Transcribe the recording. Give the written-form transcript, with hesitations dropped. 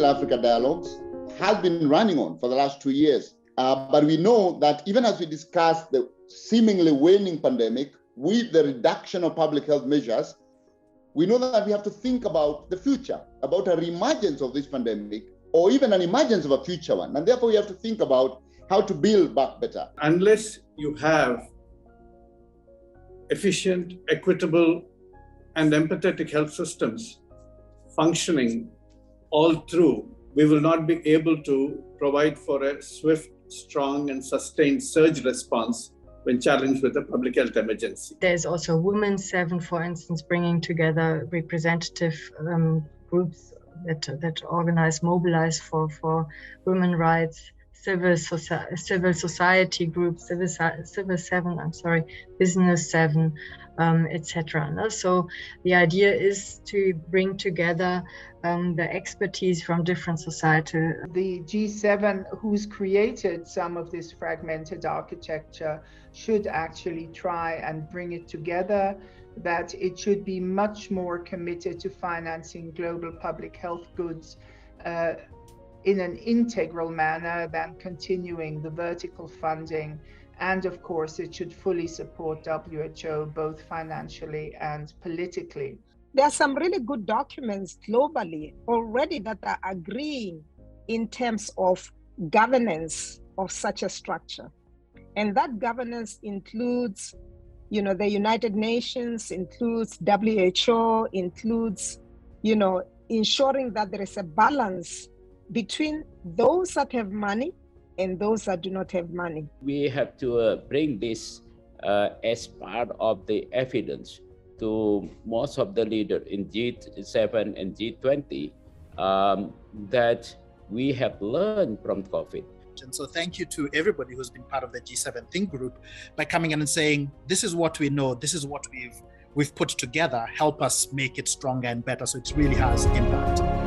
particular Africa Dialogues has been running on for the last 2 years. But we know that even as we discuss the seemingly waning pandemic with the reduction of public health measures, we know that we have to think about the future, about a reemergence of this pandemic, or even an emergence of a future one. And therefore, we have to think about how to build back better. Unless you have efficient, equitable, and empathetic health systems functioning all through, we will not be able to provide for a swift, strong, and sustained surge response when challenged with a public health emergency. There's also Women's 7, for instance, bringing together representative groups that organize, mobilize for women's rights, civil society groups, civil 7, business 7, etc. So the idea is to bring together the expertise from different societies. The G7, who's created some of this fragmented architecture, should actually try and bring it together, that it should be much more committed to financing global public health goods in an integral manner than continuing the vertical funding. And of course, it should fully support WHO, both financially and politically. There are some really good documents globally already that are agreeing in terms of governance of such a structure. And that governance includes, the United Nations, includes WHO, includes, ensuring that there is a balance between those that have money and those that do not have money. We have to bring this as part of the evidence to most of the leaders in G7 and G20 that we have learned from COVID. And so thank you to everybody who's been part of the G7 Think Group by coming in and saying, this is what we know, this is what we've put together, help us make it stronger and better. So it really has impact.